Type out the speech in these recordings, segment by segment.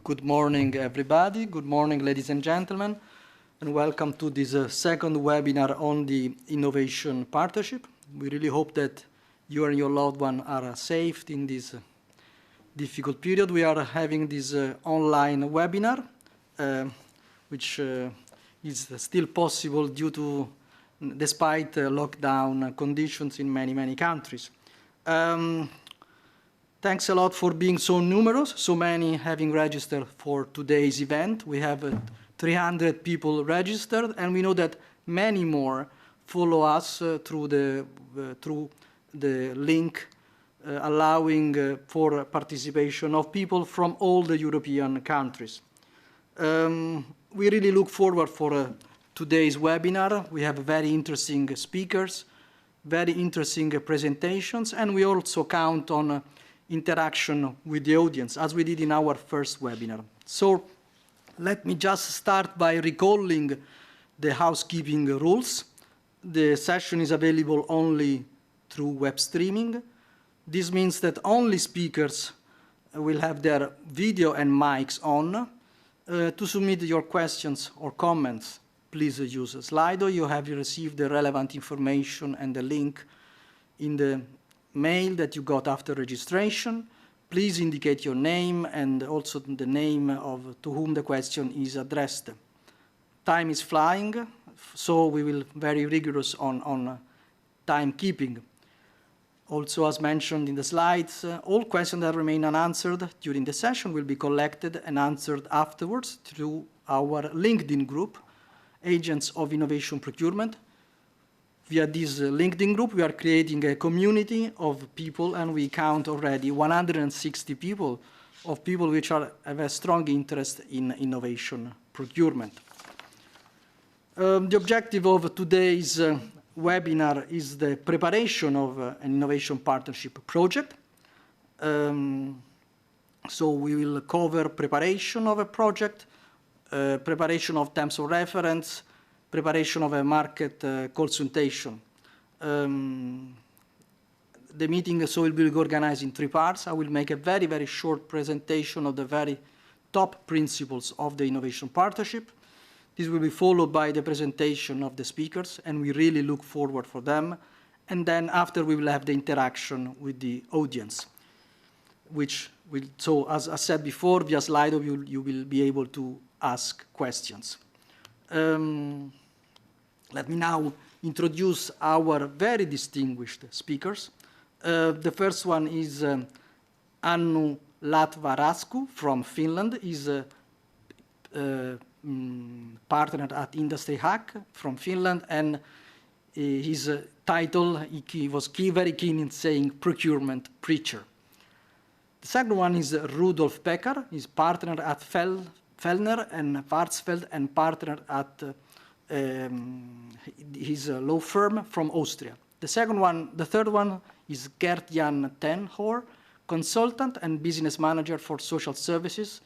Good morning, everybody. Good morning, ladies and gentlemen, and welcome to this second webinar on the Innovation Partnership. We really hope that you and your loved one are safe in this difficult period. We are having this online webinar, which is still possible despite lockdown conditions in many countries. Thanks a lot for being so numerous, so many having registered for today's event. We have 300 people registered, and we know that many more follow us through the link allowing for participation of people from all the European countries. We really look forward for today's webinar. We have very interesting speakers, very interesting presentations, and we also count on interaction with the audience, as we did in our first webinar. So let me just start by recalling the housekeeping rules. The session is available only through web streaming. This means that only speakers will have their video and mics on. To submit your questions or comments, please use Slido. You have received the relevant information and the link in the mail that you got after registration. Please indicate your name and also the name to whom the question is addressed. Time is flying, so we will be very rigorous on timekeeping. Also, as mentioned in the slides, all questions that remain unanswered during the session will be collected and answered afterwards through our LinkedIn group, Agents of Innovation Procurement. Via this LinkedIn group, we are creating a community of people, and we count already 160 people, which have a strong interest in innovation procurement. The objective of today's webinar is the preparation of an innovation partnership project. So we will cover preparation of a project, preparation of terms of reference, preparation of a market consultation. The meeting will be organized in 3 parts. I will make a very short presentation of the very top principles of the innovation partnership. This will be followed by the presentation of the speakers, and we really look forward for them. And then after, we will have the interaction with the audience, which will, so as I said before, via Slido, you will be able to ask questions. Let me now introduce our very distinguished speakers. The first one is Annu Latvarasku from Finland. He's a partner at Industry Hack from Finland, and his title, he was very keen in saying procurement preacher. The second one is Rudolf Becker. He's partner at Fellner and Warzfeld and partner at his law firm from Austria. The third one is Gert-Jan Tenhoor, consultant and business manager for social services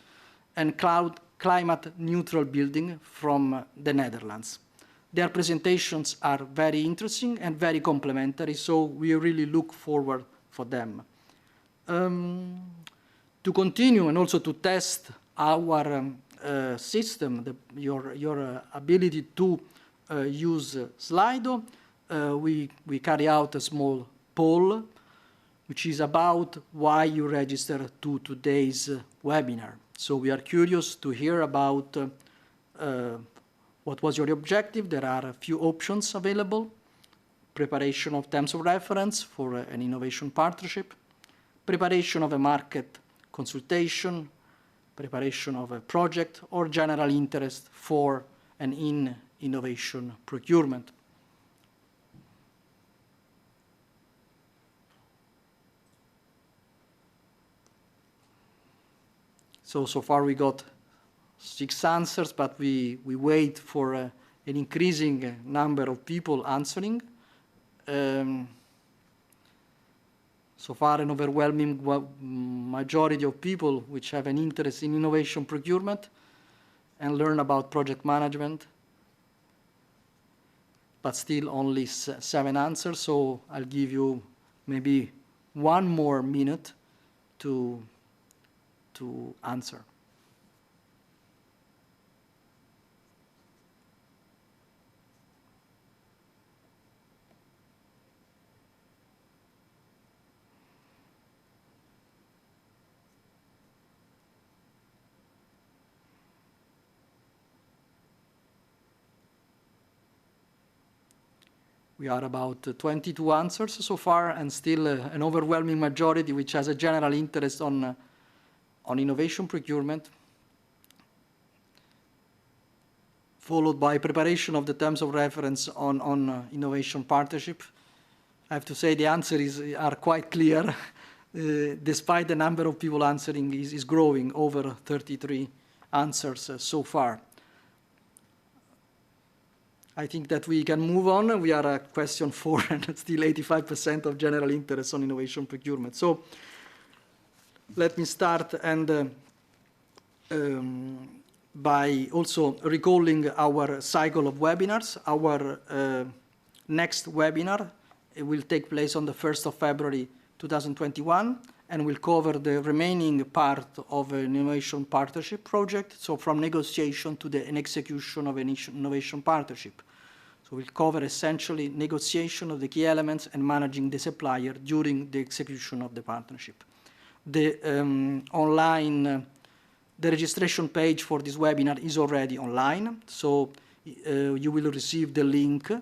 and climate neutral building from the Netherlands. Their presentations are very interesting and very complementary, so we really look forward for them. To continue and also to test our system, your ability to use Slido, we carry out a small poll, which is about why you register to today's webinar. So we are curious to hear about what was your objective. There are a few options available: preparation of terms of reference for an innovation partnership, preparation of a market consultation, preparation of a project, or general interest for and in innovation procurement. So far we got 6 answers, but we wait for an increasing number of people answering. So far, an overwhelming majority of people which have an interest in innovation procurement and learn about project management, but still only 7 answers. So I'll give you maybe 1 more minute to answer. We are about 22 answers so far, and still an overwhelming majority which has a general interest on innovation procurement, followed by preparation of the terms of reference on innovation partnership. I have to say the answers are quite clear, despite the number of people answering is growing, over 33 answers so far. I think that we can move on. We are at question 4, and still 85% of general interest on innovation procurement. So let me start by also recalling our cycle of webinars. Our next webinar will take place on the 1st of February 2021, and will cover the remaining part of an innovation partnership project, so from negotiation to an execution of an innovation partnership. So we'll cover essentially negotiation of the key elements and managing the supplier during the execution of the partnership. The the registration page for this webinar is already online, so you will receive the link.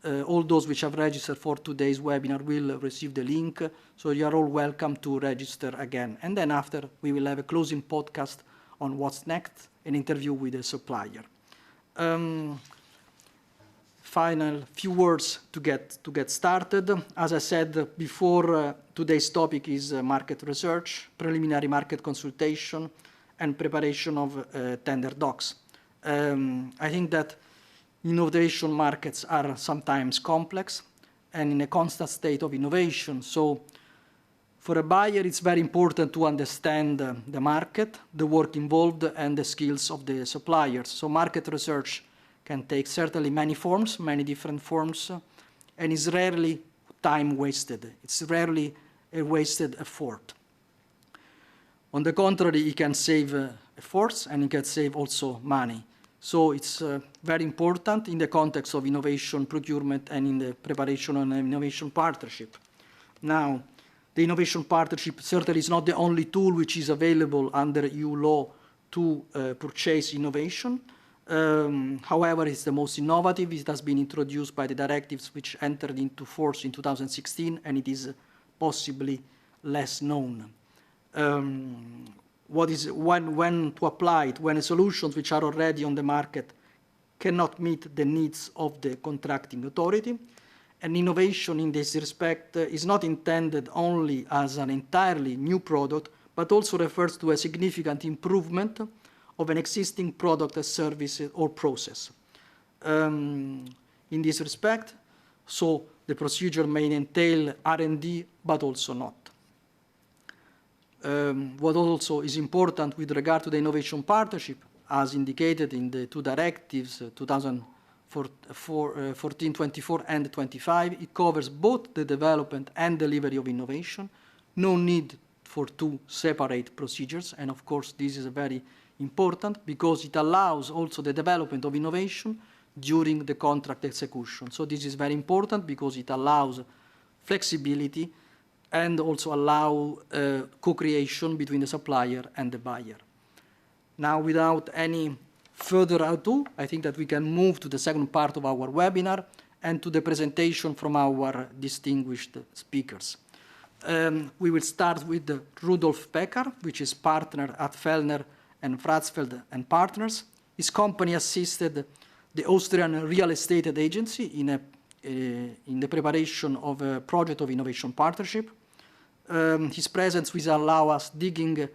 All those which have registered for today's webinar will receive the link, so you are all welcome to register again. And then after, we will have a closing podcast on what's next, an interview with the supplier. Final few words to get started. As I said before, today's topic is market research, preliminary market consultation, and preparation of tender docs. I think that innovation markets are sometimes complex and in a constant state of innovation. So for a buyer, it's very important to understand the market, the work involved, and the skills of the suppliers. So market research can take certainly many forms, many different forms, and is rarely time wasted. It's rarely a wasted effort. On the contrary, it can save efforts, and it can save also money. So it's very important in the context of innovation procurement and in the preparation of an innovation partnership. Now, the innovation partnership certainly is not the only tool which is available under EU law to purchase innovation. However, it's the most innovative. It has been introduced by the directives which entered into force in 2016, and it is possibly less known. When to apply it, when solutions which are already on the market cannot meet the needs of the contracting authority. And innovation in this respect is not intended only as an entirely new product, but also refers to a significant improvement of an existing product, service, or process. In this respect, so the procedure may entail R&D, but also not. What also is important with regard to the innovation partnership, as indicated in the two directives, 2014-24 and 25, it covers both the development and delivery of innovation. No need for two separate procedures, and of course this is very important because it allows also the development of innovation during the contract execution. So this is very important because it allows flexibility and also allow co-creation between the supplier and the buyer. Now, without any further ado, I think that we can move to the second part of our webinar and to the presentation from our distinguished speakers. We will start with Rudolf Becker, which is partner at Fellner and Fratzfeld and Partners. His company assisted the Austrian real estate agency in the preparation of a project of innovation partnership. His presence will allow us digging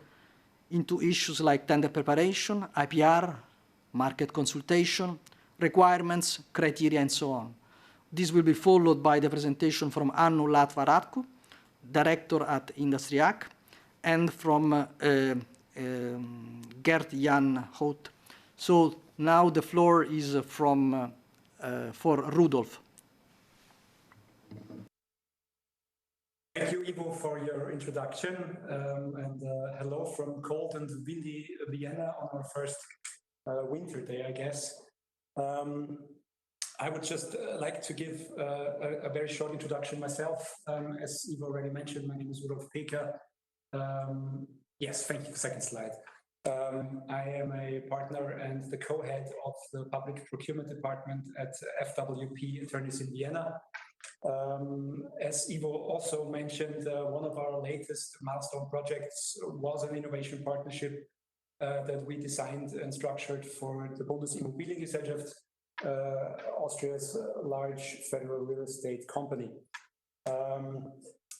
into issues like tender preparation, IPR, market consultation, requirements, criteria, and so on. This will be followed by the presentation from Annu Latva-Ratku, director at Industriac, and from Gert Jan Hout. So now the floor is for Rudolf. Thank you, Ivo, for your introduction, and hello from cold and windy Vienna on our first winter day, I guess. I would just like to give a very short introduction myself. As Ivo already mentioned, my name is Rudolf Becker. Yes, thank you. Second slide. I am a partner and the co-head of the Public Procurement Department at FWP Attorneys in Vienna. As Ivo also mentioned, one of our latest milestone projects was an innovation partnership that we designed and structured for the Bundesimmobiliengesellschaft, Austria's large federal real estate company.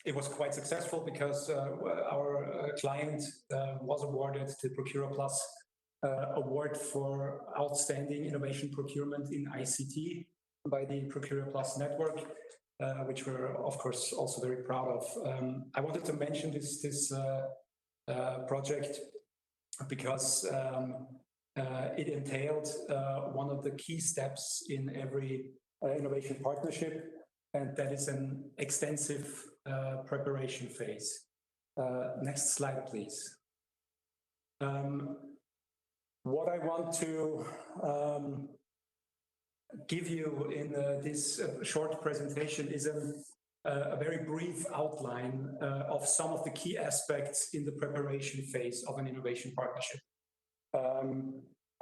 It was quite successful because our client was awarded the Procura Plus award for outstanding innovation procurement in ICT by the Procura Plus network, which we're of course also very proud of. I wanted to mention this project because it entailed one of the key steps in every innovation partnership, and that is an extensive preparation phase. Next slide, please. What I want to give you in this short presentation is a very brief outline of some of the key aspects in the preparation phase of an innovation partnership.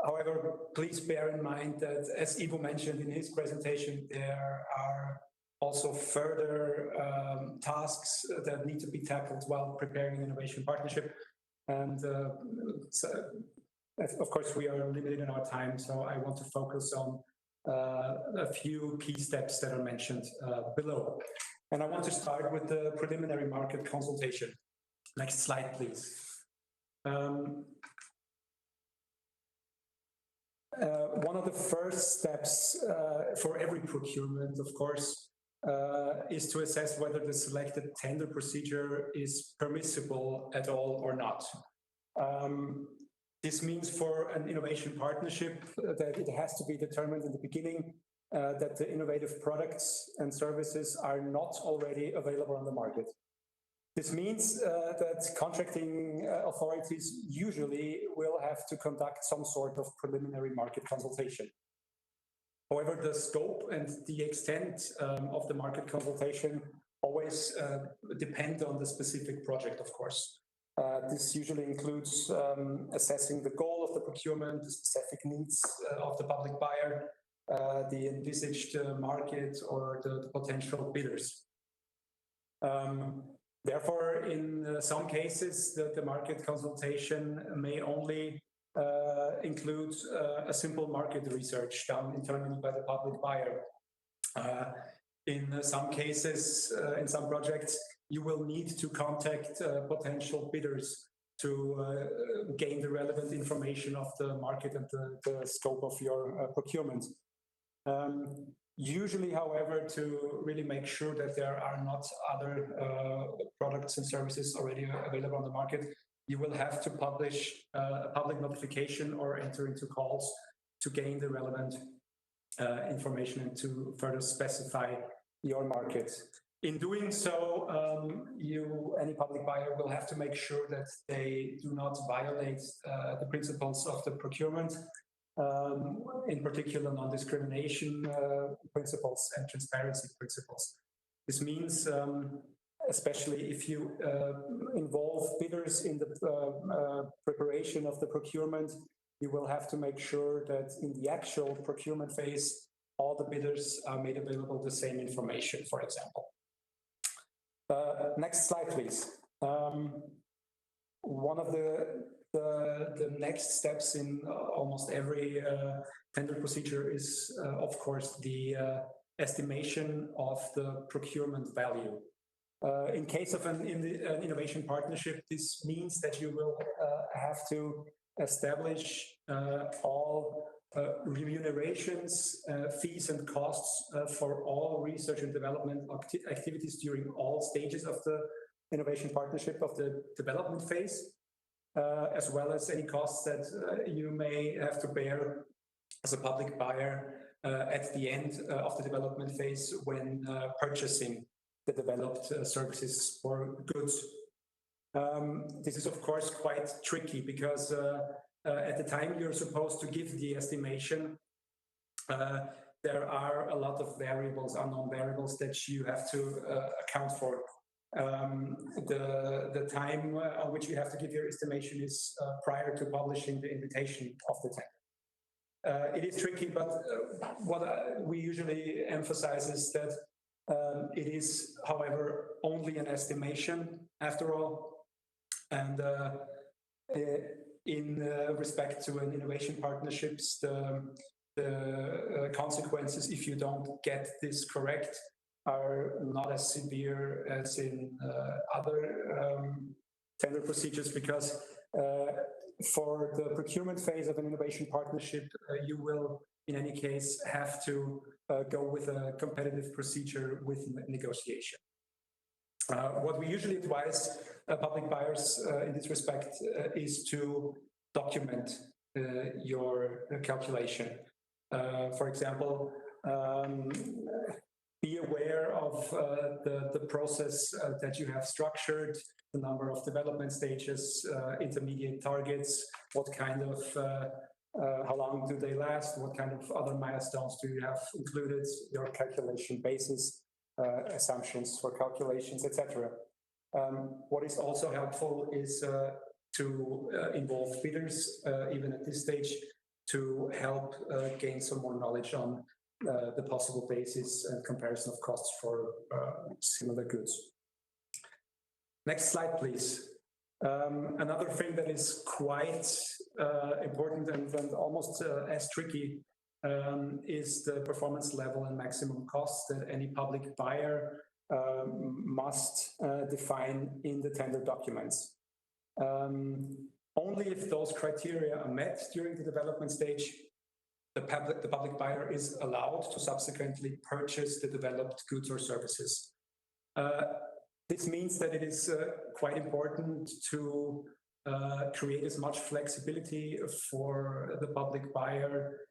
However, please bear in mind that, as Ivo mentioned in his presentation, there are also further tasks that need to be tackled while preparing an innovation partnership. And of course, we are limited in our time, so I want to focus on a few key steps that are mentioned below. And I want to start with the preliminary market consultation. Next slide, please. One of the first steps for every procurement, of course, is to assess whether the selected tender procedure is permissible at all or not. This means for an innovation partnership that it has to be determined in the beginning that the innovative products and services are not already available on the market. This means that contracting authorities usually will have to conduct some sort of preliminary market consultation. However, the scope and the extent of the market consultation always depend on the specific project, of course. This usually includes assessing the goal of the procurement, the specific needs of the public buyer, the envisaged market, or the potential bidders. Therefore, in some cases, the market consultation may only include a simple market research done internally by the public buyer. In some cases, in some projects, you will need to contact potential bidders to gain the relevant information of the market and the scope of your procurement. Usually, however, to really make sure that there are not other products and services already available on the market, you will have to publish a public notification or enter into calls to gain the relevant information and to further specify your market. In doing so, any public buyer will have to make sure that they do not violate the principles of the procurement, in particular non-discrimination principles and transparency principles. This means, especially if you involve bidders in the preparation of the procurement, you will have to make sure that in the actual procurement phase, all the bidders are made available the same information, for example. Next slide, please. One of the next steps in almost every tender procedure is, of course, the estimation of the procurement value. In case of an innovation partnership, this means that you will have to establish all remunerations, fees and costs for all research and development activities during all stages of the innovation partnership of the development phase, as well as any costs that you may have to bear as a public buyer at the end of the development phase when purchasing the developed services or goods. This is, of course, quite tricky because at the time you're supposed to give the estimation, there are a lot of variables, unknown variables that you have to account for. The time on which you have to give your estimation is prior to publishing the invitation of the tender. It is tricky, but what we usually emphasize is that it is, however, only an estimation after all. And in respect to an innovation partnerships, the consequences, if you don't get this correct, are not as severe as in other tender procedures, because for the procurement phase of an innovation partnership, you will, in any case, have to go with a competitive procedure with negotiation. What we usually advise public buyers in this respect is to document your calculation. For example, be aware of the process that you have structured, the number of development stages, intermediate targets, what kind of, how long do they last, what kind of other milestones do you have included, your calculation basis, assumptions for calculations, etc. What is also helpful is to involve bidders, even at this stage, to help gain some more knowledge on the possible basis and comparison of costs for similar goods. Next slide, please. Another thing that is quite important and almost as tricky is the performance level and maximum costs that any public buyer must define in the tender documents. Only if those criteria are met during the development stage, the public buyer is allowed to subsequently purchase the developed goods or services. This means that it is quite important to create as much flexibility for the public buyer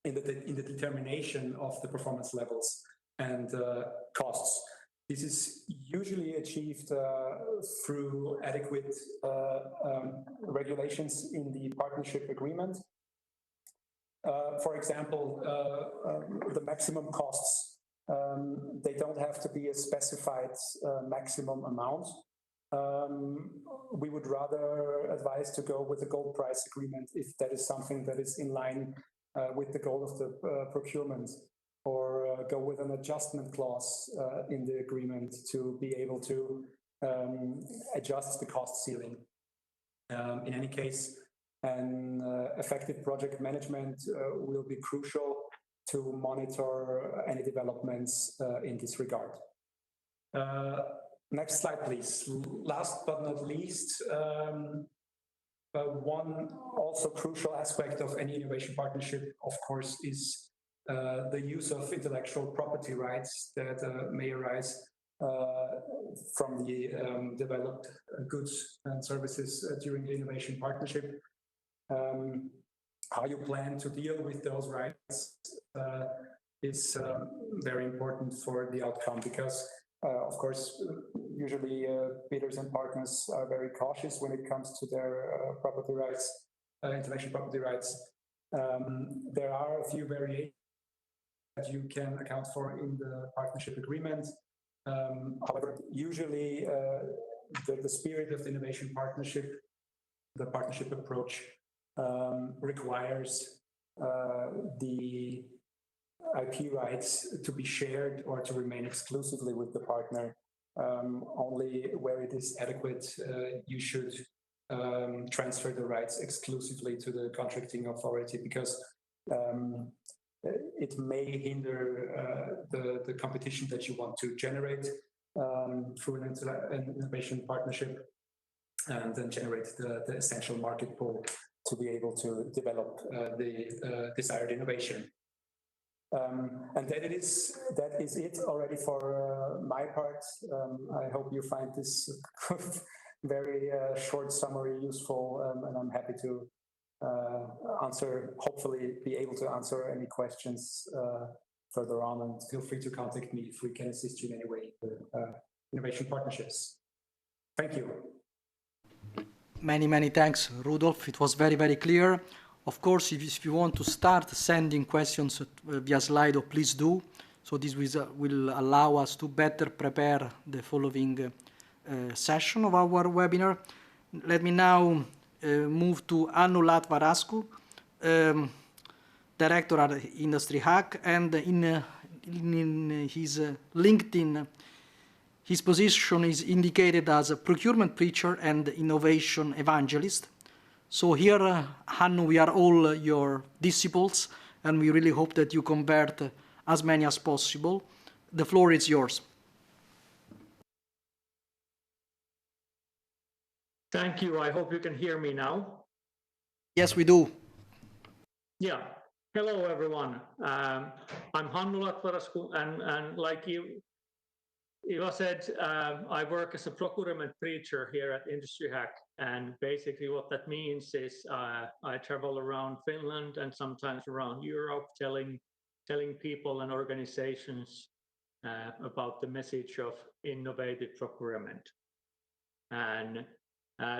in the determination of the performance levels and costs. This is usually achieved through adequate regulations in the partnership agreement. For example, the maximum costs, they don't have to be a specified maximum amount. We would rather advise to go with a gold price agreement if that is something that is in line with the goal of the procurement, or go with an adjustment clause in the agreement to be able to adjust the cost ceiling. In any case, an effective project management will be crucial to monitor any developments in this regard. Next slide, please. Last but not least, one also crucial aspect of any innovation partnership, of course, is the use of intellectual property rights that may arise from the developed goods and services during the innovation partnership. How you plan to deal with those rights is very important for the outcome, because of course, usually bidders and partners are very cautious when it comes to their property rights, intellectual property rights. There are a few variations that you can account for in the partnership agreement. However, usually the spirit of the innovation partnership, the partnership approach, requires the IP rights to be shared or to remain exclusively with the partner. Only where it is adequate, you should transfer the rights exclusively to the contracting authority, because it may hinder the competition that you want to generate through an innovation partnership, and then generate the essential market pull to be able to develop the desired innovation. And that is it already for my part. I hope you find this very short summary useful, and I'm happy to hopefully be able to answer any questions further on, and feel free to contact me if we can assist you in any way with innovation partnerships. Thank you. Many thanks, Rudolf. It was very, very clear. Of course, if you want to start sending questions via Slido, please do, So this will allow us to better prepare the following session of our webinar. Let me now move to Anu Latvarascu, Director at Industry Hack, and in his LinkedIn, his position is indicated as a procurement preacher and innovation evangelist. So here, Hannu, we are all your disciples, and we really hope that you convert as many as possible. The floor is yours. Thank you. I hope you can hear me now. Yes, we do. Yeah. Hello, everyone. I'm Hannu Latvarascu, and like Iva said, I work as a procurement preacher here at Industry Hack. And basically what that means is I travel around Finland and sometimes around Europe telling people and organizations about the message of innovative procurement. And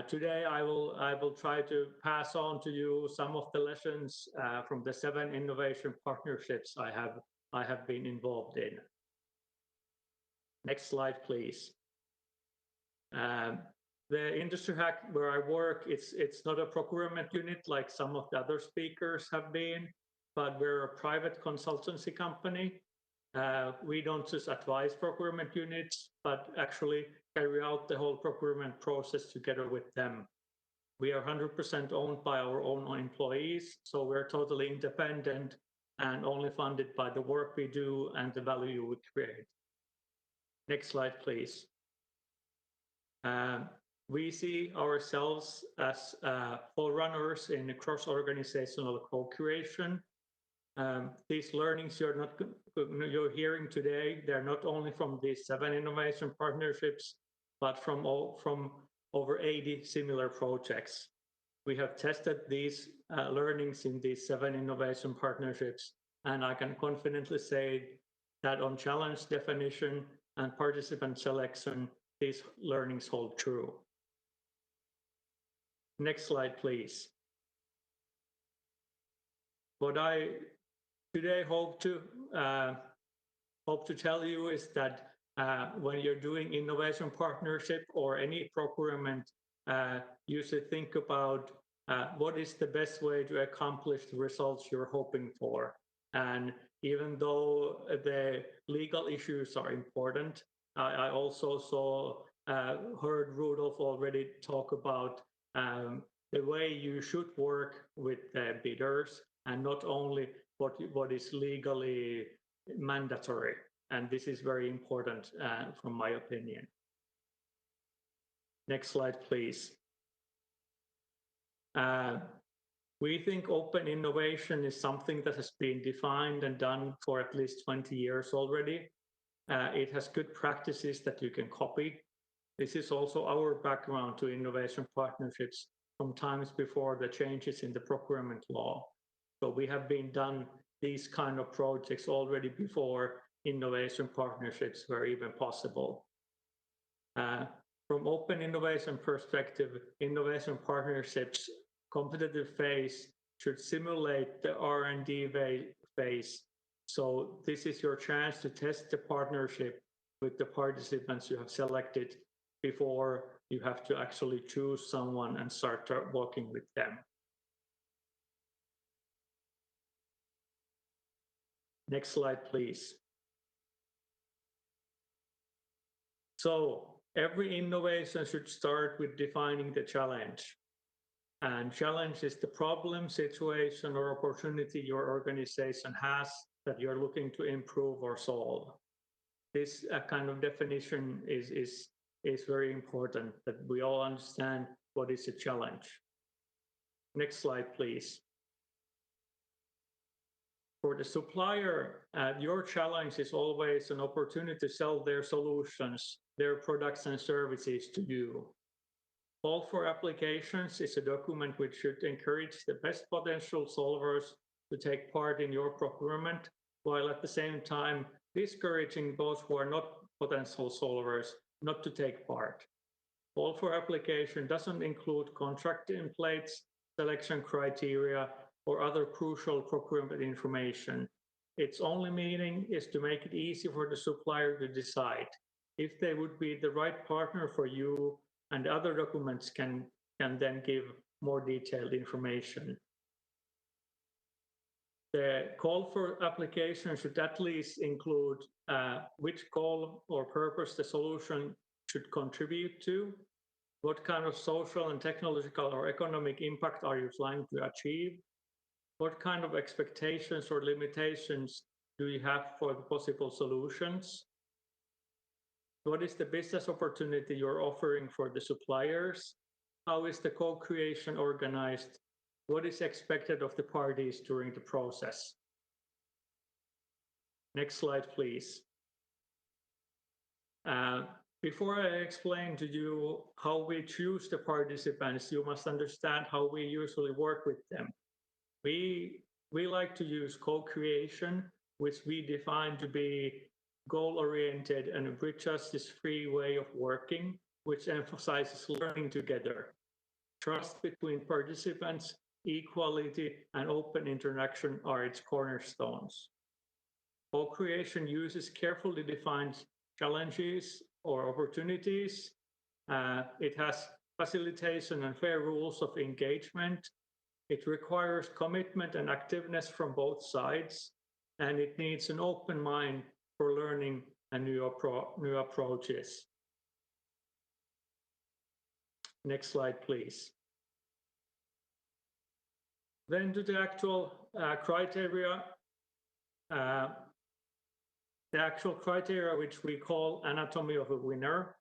today I will try to pass on to you some of the lessons from the 7 innovation partnerships I have been involved in. Next slide, please. The Industry Hack where I work, it's not a procurement unit like some of the other speakers have been, but we're a private consultancy company. We don't just advise procurement units, but actually carry out the whole procurement process together with them. We are 100% owned by our own employees, so we're totally independent and only funded by the work we do and the value we create. Next slide, please. We see ourselves as forerunners in cross-organizational co-creation. These learnings you're hearing today, they're not only from these 7 innovation partnerships, but from over 80 similar projects. We have tested these learnings in these 7 innovation partnerships, and I can confidently say that on challenge definition and participant selection, these learnings hold true. Next slide, please. What I today hope to tell you is that when you're doing innovation partnership or any procurement, you should think about what is the best way to accomplish the results you're hoping for. And even though the legal issues are important, I also heard Rudolf already talk about the way you should work with the bidders and not only what is legally mandatory. And this is very important from my opinion. Next slide, please. We think open innovation is something that has been defined and done for at least 20 years already. It has good practices that you can copy. This is also our background to innovation partnerships from times before the changes in the procurement law. So we have been done these kind of projects already before innovation partnerships were even possible. From open innovation perspective, innovation partnerships competitive phase should simulate the R&D phase. So this is your chance to test the partnership with the participants you have selected before you have to actually choose someone and start working with them. Next slide, please. So every innovation should start with defining the challenge. And challenge is the problem, situation, or opportunity your organization has that you're looking to improve or solve. This kind of definition is very important, that we all understand what is a challenge. Next slide, please. For the supplier, your challenge is always an opportunity to sell their solutions, their products and services to you. Call for applications is a document which should encourage the best potential solvers to take part in your procurement, while at the same time discouraging those who are not potential solvers not to take part. Call for application doesn't include contract templates, selection criteria, or other crucial procurement information. its only meaning is to make it easy for the supplier to decide if they would be the right partner for you, and other documents can then give more detailed information. The call for application should at least include which goal or purpose the solution should contribute to, what kind of social and technological or economic impact are you trying to achieve, what kind of expectations or limitations do you have for the possible solutions, what is the business opportunity you're offering for the suppliers, how is the co-creation organized, what is expected of the parties during the process. Next slide, please. Before I explain to you how we choose the participants, you must understand how we usually work with them. We like to use co-creation, which we define to be goal-oriented and a justice-free way of working, which emphasizes learning together. Trust between participants, equality, and open interaction are its cornerstones. Co-creation uses carefully defined challenges or opportunities. It has facilitation and fair rules of engagement. It requires commitment and activeness from both sides, and it needs an open mind for learning and new approaches. Next slide, please. Then to the actual criteria. The actual criteria, which we call anatomy of a winner.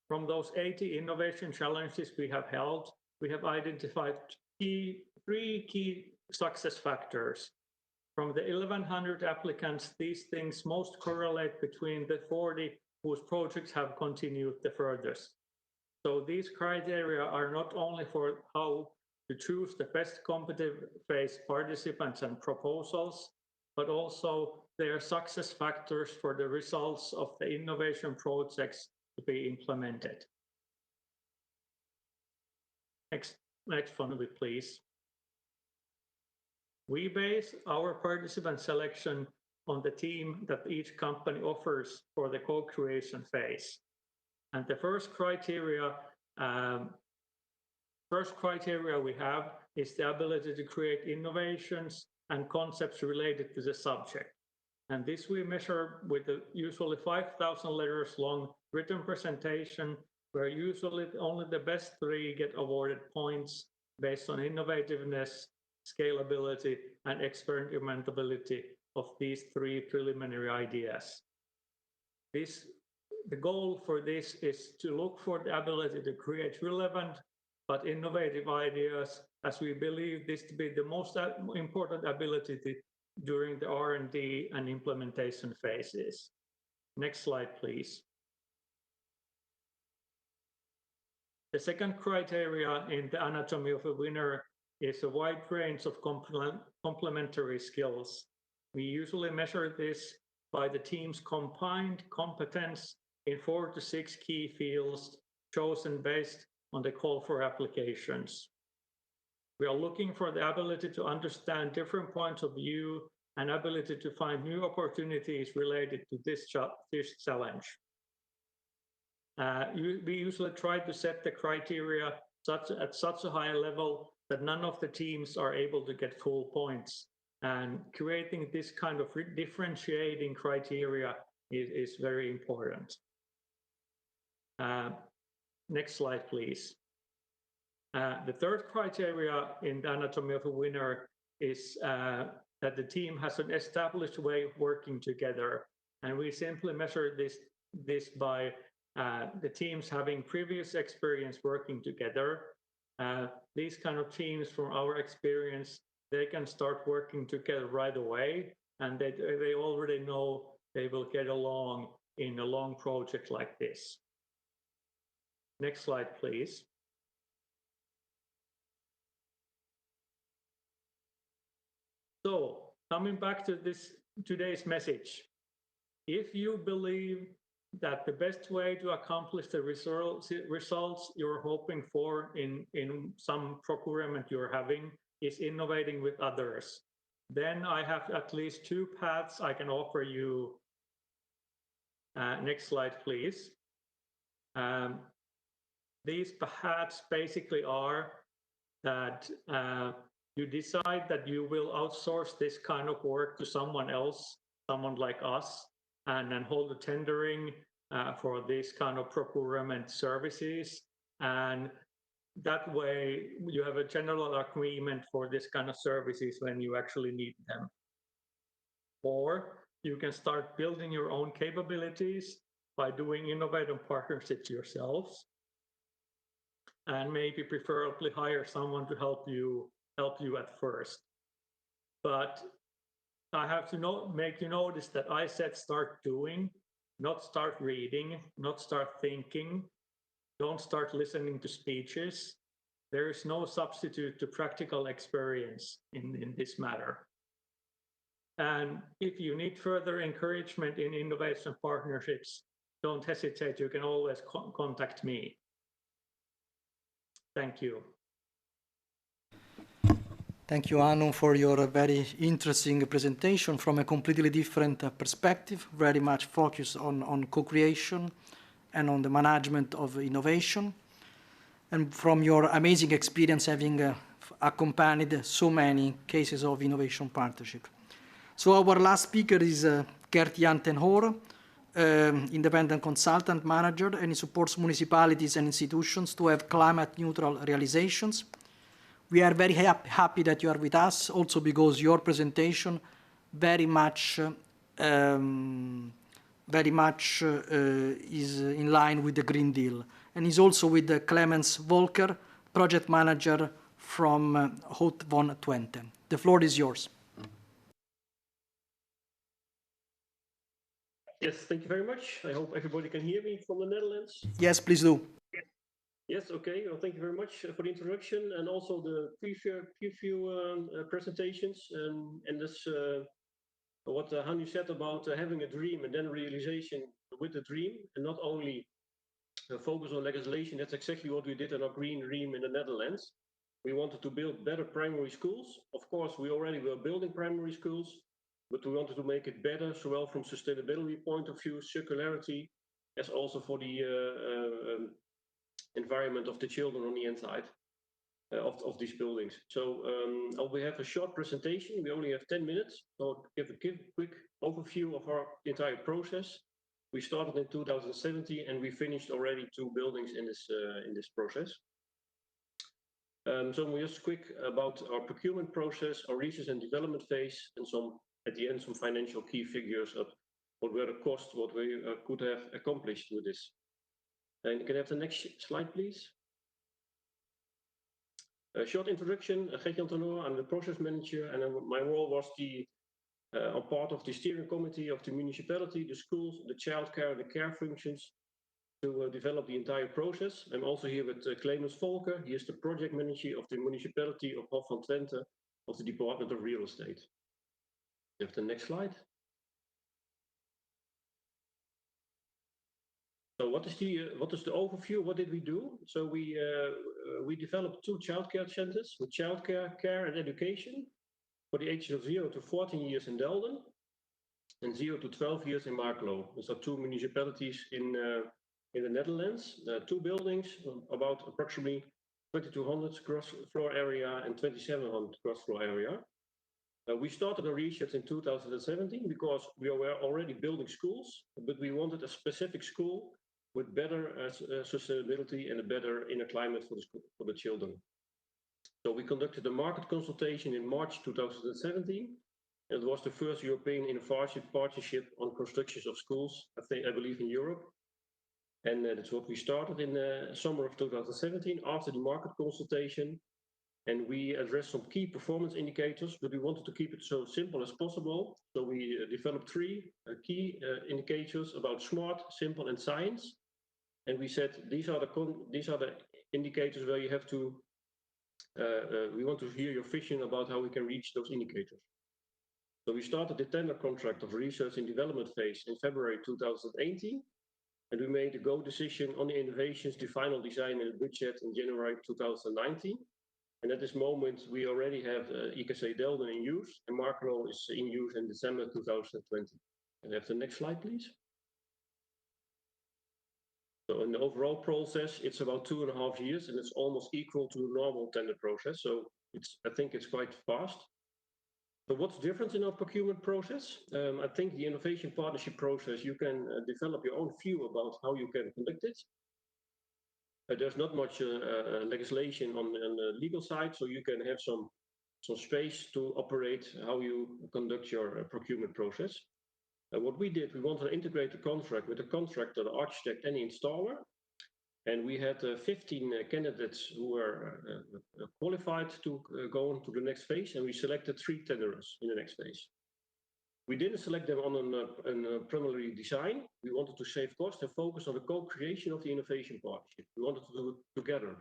From those 80 innovation challenges we have held, we have identified three key success factors. From the 1,100 applicants, these things most correlate between the 40 whose projects have continued the furthest. So these criteria are not only for how to choose the best competitive phase participants and proposals, but also they are success factors for the results of the innovation projects to be implemented. Next one, please. We base our participant selection on the team that each company offers for the co-creation phase. And the first criteria we have is the ability to create innovations and concepts related to the subject. And this we measure with a usually 5,000 letters long written presentation, where usually only the best 3 get awarded points based on innovativeness, scalability, and experimentability of these 3 preliminary ideas. The goal for this is to look for the ability to create relevant but innovative ideas, as we believe this to be the most important ability during the R&D and implementation phases. Next slide, please. The second criteria in the anatomy of a winner is a wide range of complementary skills. We usually measure this by the team's combined competence in 4 to 6 key fields chosen based on the call for applications. We are looking for the ability to understand different points of view and ability to find new opportunities related to this challenge. We usually try to set the criteria at such a high level that none of the teams are able to get full points. And creating this kind of differentiating criteria is very important. Next slide, please. The third criteria in the anatomy of a winner is that the team has an established way of working together. And we simply measure this by the teams having previous experience working together. These kind of teams, from our experience, they can start working together right away, and they already know they will get along in a long project like this. Next slide, please. So, coming back to today's message, if you believe that the best way to accomplish the results you're hoping for in some procurement you're having is innovating with others, Then I have at least two paths I can offer you. Next slide, please. These paths basically are that you decide that you will outsource this kind of work to someone else, someone like us, and then hold the tendering for this kind of procurement services. And that way you have a general agreement for this kind of services when you actually need them. Or you can start building your own capabilities by doing innovative partnerships yourselves, and maybe preferably hire someone to help you at first. But I have to make you notice that I said start doing, not start reading, not start thinking. Don't start listening to speeches. There is no substitute to practical experience in this matter. And if you need further encouragement in innovation partnerships, don't hesitate. You can always contact me. Thank you. Thank you, Anu, for your very interesting presentation from a completely different perspective, very much focused on co-creation and on the management of innovation, and from your amazing experience having accompanied so many cases of innovation partnership. So our last speaker is Gert-Jan ten Hoore, independent consultant manager, and he supports municipalities and institutions to have climate-neutral realizations. We are very happy that you are with us, also because your presentation very much is in line with the Green Deal, and is also with Clemens Volker, project manager from Hout van Twente. The floor is yours. Yes, thank you very much. I hope everybody can hear me from the Netherlands. Yes, please do. Yes, okay. Well, thank you very much for the introduction and also the preview presentations. And this, what Hannu said about having a dream and then realization with the dream, and not only focus on legislation. That's exactly what we did in our Green Dream in the Netherlands. We wanted to build better primary schools. Of course, we already were building primary schools, but we wanted to make it better, so well from sustainability point of view, circularity, as also for the environment of the children on the inside of these buildings. So we have a short presentation. We only have 10 minutes. So I'll give a quick overview of our entire process. We started in 2017 and we finished already 2 buildings in this process. So we're just quick about our procurement process, our research and development phase, and at the end some financial key figures of what were the costs, what we could have accomplished with this. And you can have the next slide, please. A short introduction. Gert-Jan ten Hoore, I'm the process manager, and my role was I'm part of the steering committee of the municipality, the schools, the childcare, and the care functions to develop the entire process. I'm also here with Clemens Volker. He is the project manager of the municipality of Hout van Twente of the Department of Real Estate. You have the next slide. So what is the overview? What did we do? So we developed 2 childcare centers with childcare, care, and education for the ages of 0 to 14 years in Delden and 0 to 12 years in Markelo. Those are 2 municipalities in the Netherlands. 2 buildings, about approximately 2,200 gross floor area and 2,700 gross floor area. We started our research in 2017 because we were already building schools, but we wanted a specific school with better sustainability and a better inner climate for the children. So we conducted a market consultation in March 2017. It was the first European innovation partnership on constructions of schools, I believe in Europe. And that's what we started in the summer of 2017 after the market consultation. And we addressed some key performance indicators, but we wanted to keep it so simple as possible. So we developed 3 key indicators about smart, simple, and science. And we said these are the indicators where you have to. We want to hear your vision about how we can reach those indicators. So we started the tender contract of research and development phase in February 2018, and we made a go decision on the innovations, the final design, and the budget in January 2019. And at this moment, we already have IKC Delden in use, and Markelo is in use in December 2020. And have the next slide, please. So in the overall process, it's about 2.5 years, and it's almost equal to a normal tender process. So I think it's quite fast. So what's different in our procurement process? I think the innovation partnership process, you can develop your own view about how you can conduct it. There's not much legislation on the legal side, so you can have some space to operate how you conduct your procurement process. What we did, we wanted to integrate the contract with the contractor, the architect, and the installer. And we had 15 candidates who were qualified to go on to the next phase, and we selected 3 tenderers in the next phase. We didn't select them on a preliminary design. We wanted to save cost and focus on the co-creation of the innovation partnership. We wanted to do it together.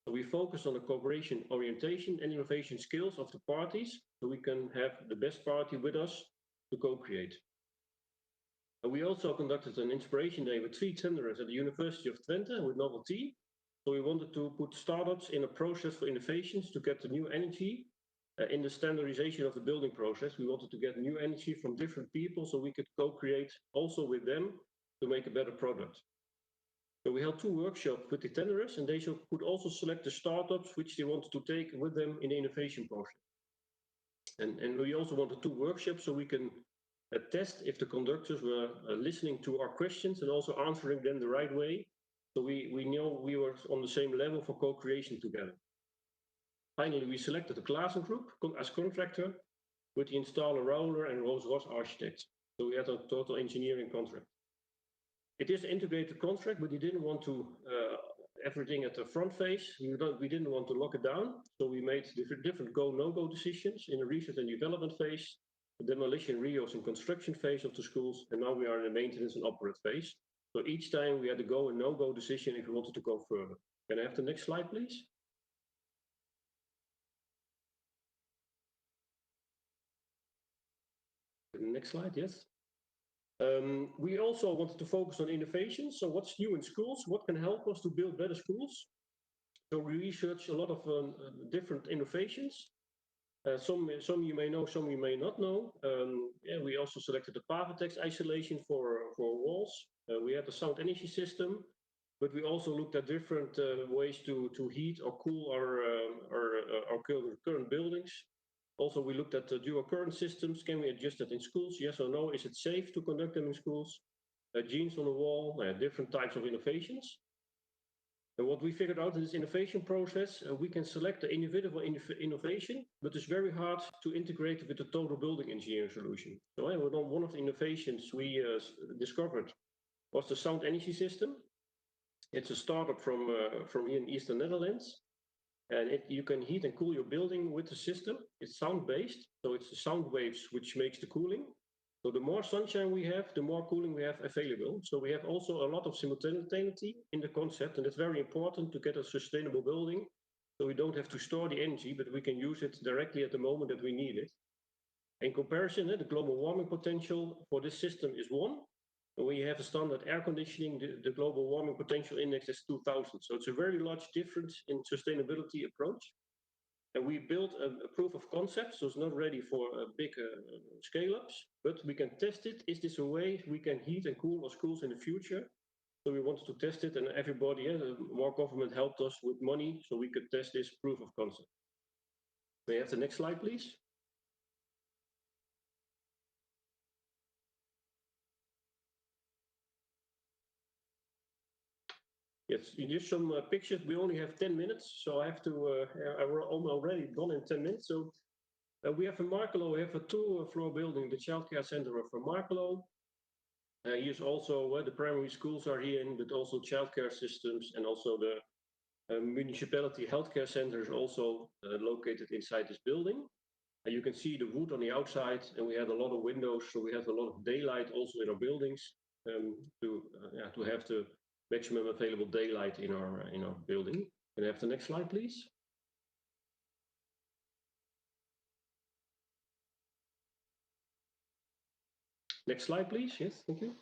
So we focused on the cooperation orientation and innovation skills of the parties, so we can have the best party with us to co-create. We also conducted an inspiration day with 3 tenderers at the University of Twente with novelty. So we wanted to put startups in a process for innovations to get the new energy in the standardization of the building process. We wanted to get new energy from different people so we could co-create also with them to make a better product. So we held 2 workshops with the tenderers, and they could also select the startups which they wanted to take with them in the innovation process. And we also wanted 2 workshops so we can test if the conductors were listening to our questions and also answering them the right way. So we know we were on the same level for co-creation together. Finally, we selected the Klaassen Group as contractor with the installer Rowler and Roos architects. So we had a total engineering contract. It is an integrated contract, but we didn't want to everything at the front phase. We didn't want to lock it down. So we made different go, no-go decisions in the research and development phase, the demolition, reuse and construction phase of the schools, and now we are in the maintenance and operate phase. So each time we had a go and no-go decision if we wanted to go further. Can I have the next slide, please? The next slide, yes. We also wanted to focus on innovation. So what's new in schools? What can help us to build better schools? So we researched a lot of different innovations. Some you may know, some you may not know. Yeah, we also selected the Pavetex isolation for walls. We had a sound energy system, but we also looked at different ways to heat or cool our current buildings. Also, we looked at the dual current systems. Can we adjust that in schools? Yes or no? Is it safe to conduct them in schools? Genes on the wall, different types of innovations. And what we figured out in this innovation process, we can select the individual innovation, but it's very hard to integrate it with the total building engineering solution. So one of the innovations we discovered was the sound energy system. It's a startup from here in Eastern Netherlands. And you can heat and cool your building with the system. It's sound-based, so it's the sound waves which makes the cooling. So the more sunshine we have, the more cooling we have available. So we have also a lot of simultaneity in the concept, and it's very important to get a sustainable building. So we don't have to store the energy, but we can use it directly at the moment that we need it. In comparison, the global warming potential for this system is 1. And when you have a standard air conditioning, the global warming potential index is 2000. So it's a very large difference in sustainability approach. And we built a proof of concept, so it's not ready for big scale-ups, but we can test it. Is this a way we can heat and cool our schools in the future? So we wanted to test it, and everybody, more government helped us with money, so we could test this proof of concept. May I have the next slide, please? Yes, just some pictures. We only have 10 minutes, so I have to, I'm already done in 10 minutes. So we have in Markelo, we have a 2-floor building, the childcare center of Markelo. Here's also where the primary schools are here, but also childcare systems, and also the municipality healthcare center is also located inside this building. And you can see the wood on the outside, and we had a lot of windows, so we have a lot of daylight also in our buildings to have the maximum available daylight in our building. Can I have the next slide, please? Next slide, please. Yes, thank you.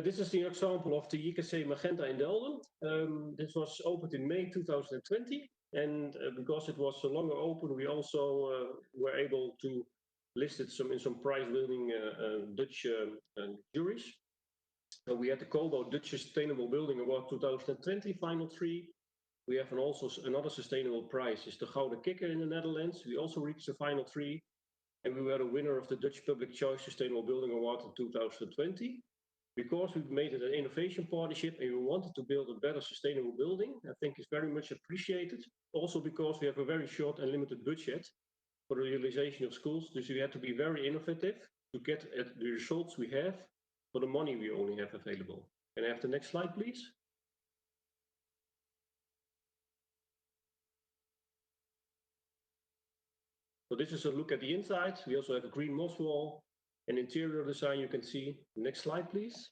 This is the example of the IKC Magenta in Delden. This was opened in May 2020. And because it was longer open, we also were able to list it in some prize-winning Dutch juries. So we had the Kobo Dutch Sustainable Building Award 2020 Final 3. We have also another sustainable prize, is the Gouden Kikker in the Netherlands. We also reached the Final 3. And we were the winner of the Dutch Public Choice Sustainable Building Award in 2020. Because we made it an innovation partnership and we wanted to build a better sustainable building, I think it's very much appreciated. Also because we have a very short and limited budget for the realization of schools. So we had to be very innovative to get at the results we have for the money we only have available. Can I have the next slide, please? So this is a look at the inside. We also have a green moss wall and interior design you can see. Next slide, please.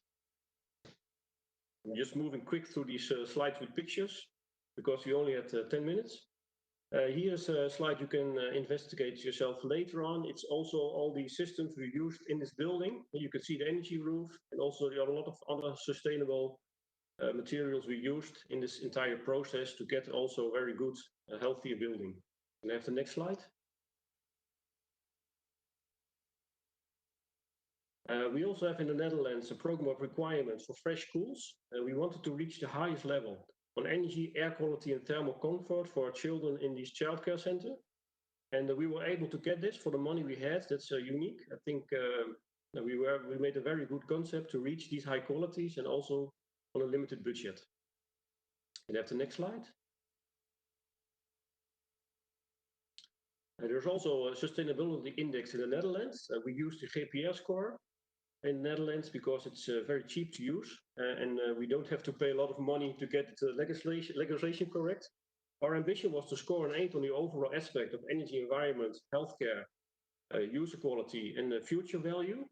I'm just moving quick through these slides with pictures because we only had 10 minutes. Here's a slide you can investigate yourself later on. It's also all the systems we used in this building. You can see the energy roof and also there are a lot of other sustainable materials we used in this entire process to get also a very good, healthier building. Can I have the next slide? We also have in the Netherlands a program of requirements for fresh schools. We wanted to reach the highest level on energy, air quality and thermal comfort for our children in these childcare centers. And we were able to get this for the money we had. That's unique. I think we made a very good concept to reach these high qualities and also on a limited budget. Can I have the next slide? There's also a sustainability index in the Netherlands. We use the GPS score in the Netherlands because it's very cheap to use and we don't have to pay a lot of money to get the legislation correct. Our ambition was to score an 8 on the overall aspect of energy, environment, healthcare, user quality and the future value.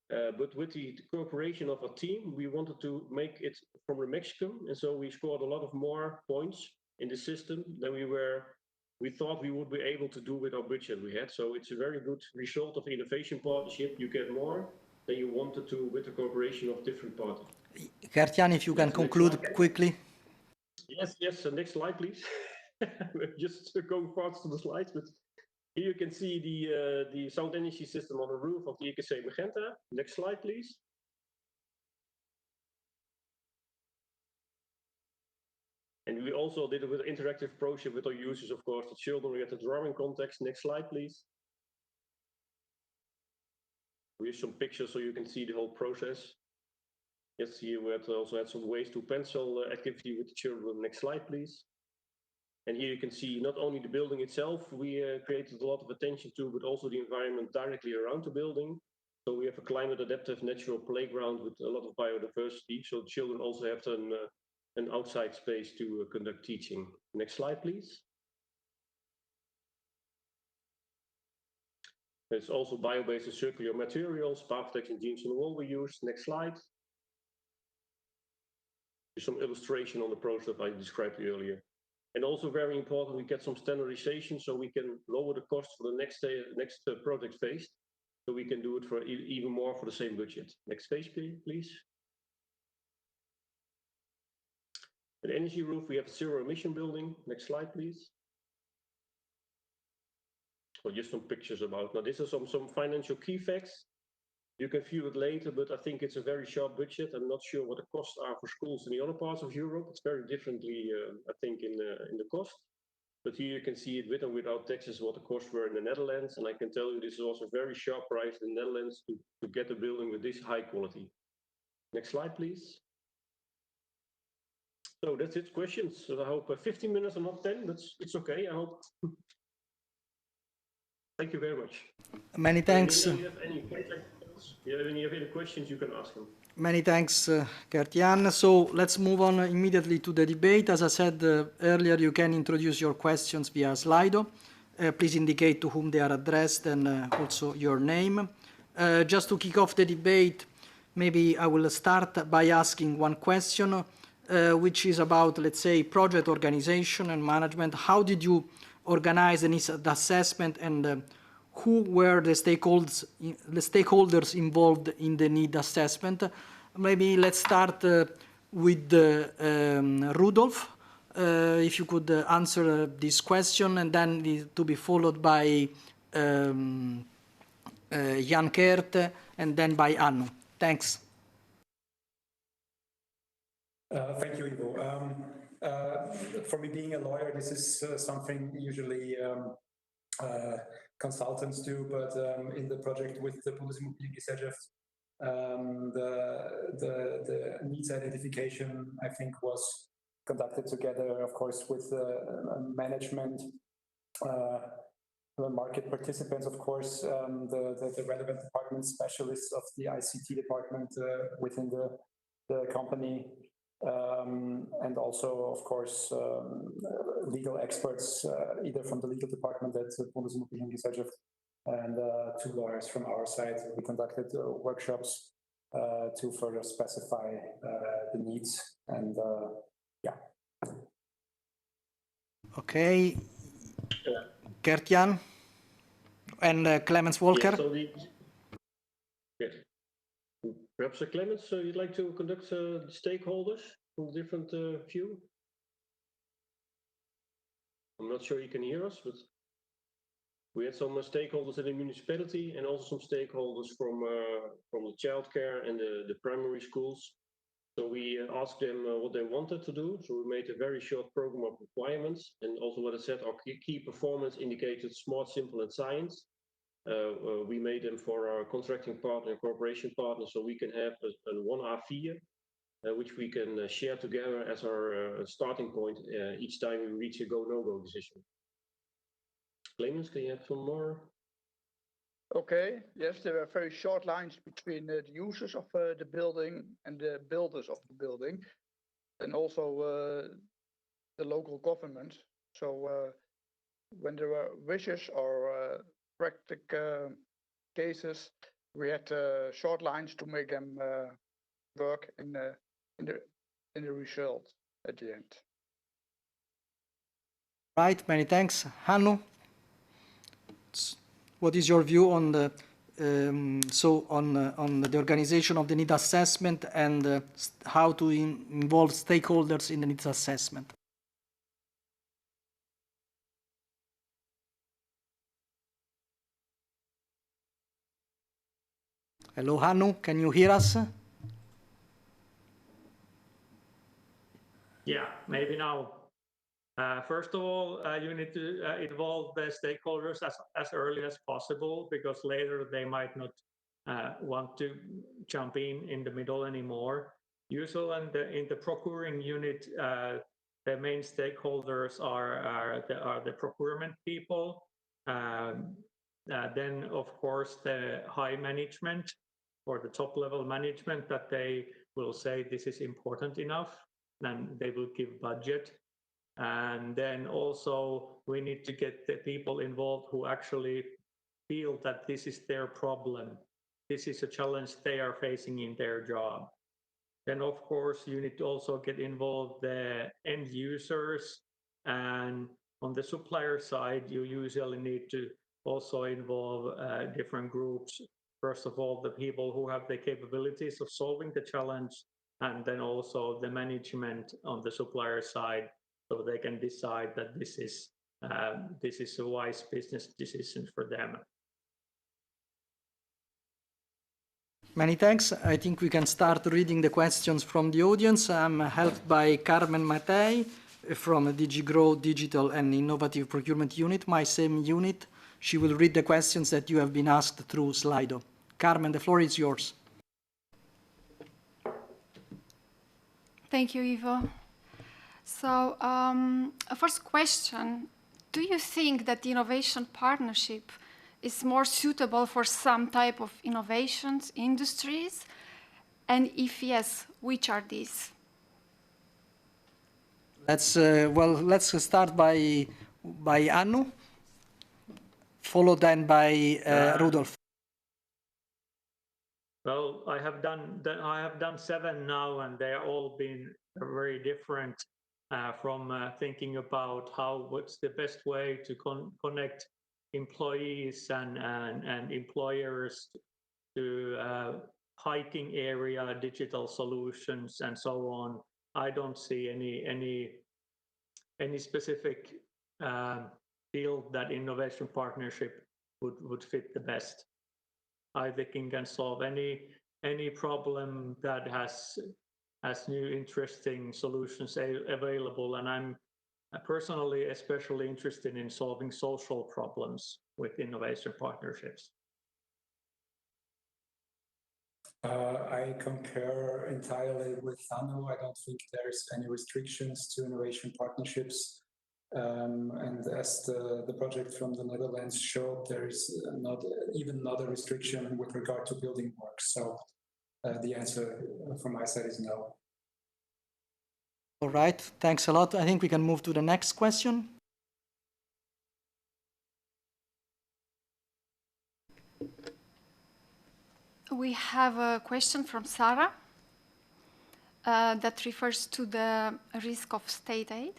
But with the cooperation of our team, we wanted to make it from a Mexican, and so we scored a lot of more points in the system than we thought we would be able to do with our budget we had. So it's a very good result of innovation partnership. You get more than you wanted to with the cooperation of different parties. Gert-Jan, if you can conclude quickly. Yes, next slide, please. We're just going fast to the slides, but here you can see the sound energy system on the roof of the EKC Magenta. Next slide, please. And we also did it with an interactive project with our users, of course, the children. We had the drawing context. Next slide, please. We have some pictures so you can see the whole process. Yes, here we also had some ways to pencil activity with the children. Next slide, please. And here you can see not only the building itself, we created a lot of attention to, but also the environment directly around the building. So we have a climate adaptive natural playground with a lot of biodiversity. So children also have an outside space to conduct teaching. Next slide, please. There's also bio-based and circular materials, Pavtex and jeans on the wall we use. Next slide. There's some illustration on the process I described earlier. And also very important, we get some standardization so we can lower the cost for the next project phase. So we can do it for even more for the same budget. Next page, please. The energy roof, we have a zero emission building. Next slide, please. So just some pictures about. Now, this is some financial key facts. You can view it later, but I think it's a very sharp budget. I'm not sure what the costs are for schools in the other parts of Europe. It's very differently, I think, in the cost. But here you can see it with and without taxes what the costs were in the Netherlands. And I can tell you this is also a very sharp price in the Netherlands to get a building with this high quality. Next slide, please. So that's it, questions. So I hope 15 minutes or not 10, it's okay, I hope. Thank you very much. Many thanks. If you have any questions, you can ask them. Many thanks, Gert-Jan. So let's move on immediately to the debate. As I said earlier, you can introduce your questions via Slido. Please indicate to whom they are addressed and also your name. Just to kick off the debate, maybe I will start by asking one question, which is about, let's say, project organization and management. How did you organize the assessment and who were the stakeholders involved in the need assessment? Maybe let's start with Rudolf. if you could answer this question, and then to be followed by Jan Keert, and then by Anu. Thanks. Thank you, Ivo. For me, being a lawyer, this is something usually consultants do, but in the project with the Bundesimmobiliengesellschaft, the needs identification, I think, was conducted together, of course, with management, the market participants, of course, the relevant department specialists of the ICT department within the company, and also, of course, legal experts, either from the legal department at the Bundesimmobiliengesellschaft and 2 lawyers from our side. We conducted workshops to further specify the needs, and yeah. Okay. Gert-Jan and Clemens Walker. Yes, perhaps Clemens, you'd like to conduct the stakeholders from a different view? I'm not sure you can hear us, but we had some stakeholders in the municipality and also some stakeholders from the childcare and the primary schools. So we asked them what they wanted to do. So we made a very short program of requirements, and also what I said, our key performance indicators: smart, simple, and science. We made them for our contracting partner and cooperation partner, so we can have a 1 A4, which we can share together as our starting point each time we reach a go/no-go decision. Clemens, can you have some more? Okay, yes, there are very short lines between the users of the building and the builders of the building, and also the local government. So when there were wishes or practical cases, we had short lines to make them work in the result at the end. Right, many thanks. Hannu, what is your view on the on the organization of the need assessment and how to involve stakeholders in the needs assessment? Hello, Hannu, can you hear us? Yeah, maybe now. First of all, you need to involve the stakeholders as early as possible, because later they might not want to jump in the middle anymore. Usually in the procuring unit, the main stakeholders are the procurement people. Then, of course, the high management or the top level management, that they will say this is important enough, then they will give budget. And then also we need to get the people involved who actually feel that this is their problem. This is a challenge they are facing in their job. Then, of course, you need to also get involved the end users, and on the supplier side, you usually need to also involve different groups. First of all, the people who have the capabilities of solving the challenge, and then also the management on the supplier side, so they can decide that this is a wise business decision for them. Many thanks. I think we can start reading the questions from the audience. I'm helped by Carmen Matei from DG Grow Digital and Innovative Procurement Unit, my same unit. She will read the questions that you have been asked through Slido. Carmen, the floor is yours. Thank you, Ivo. So, first question, do you think that the innovation partnership is more suitable for some type of innovations, industries? And if yes, which are these? Let's start by Anu, followed then by Rudolf. Well, I have done 7 now, and they are all been very different. From thinking about what's the best way to connect employees and employers to hiking area, digital solutions, and so on. I don't see any any specific field that innovation partnership would fit the best. I think it can solve any problem that has new interesting solutions available, and I'm personally especially interested in solving social problems with innovation partnerships. I concur entirely with Thanu. I don't think there's any restrictions to innovation partnerships. And as the project from the Netherlands showed, there is not a restriction with regard to building work. So the answer from my side is no. All right, thanks a lot. I think we can move to the next question. We have a question from Sarah that refers to the risk of state aid.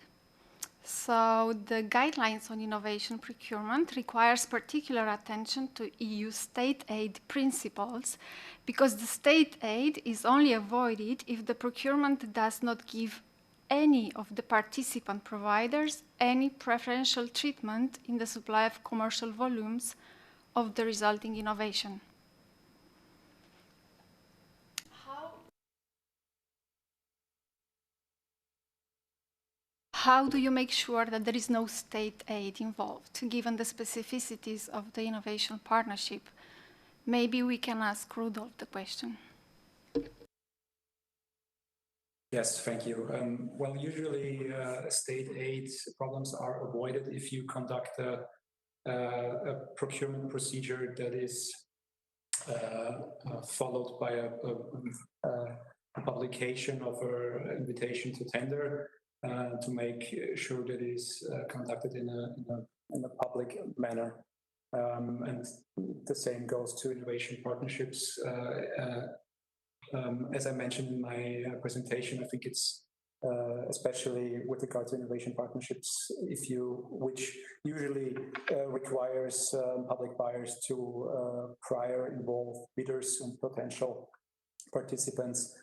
So the guidelines on innovation procurement requires particular attention to EU state aid principles, because the state aid is only avoided if the procurement does not give any of the participant providers any preferential treatment in the supply of commercial volumes of the resulting innovation. How do you make sure that there is no state aid involved, given the specificities of the innovation partnership? Maybe we can ask Rudolf the question. Yes, thank you. Well, usually state aid problems are avoided if you conduct a procurement procedure that is followed by a publication of an invitation to tender. To make sure that it is conducted in a public manner. And the same goes to innovation partnerships. As I mentioned in my presentation, I think it's especially with regard to innovation partnerships, which usually requires public buyers to prior involve bidders and potential participants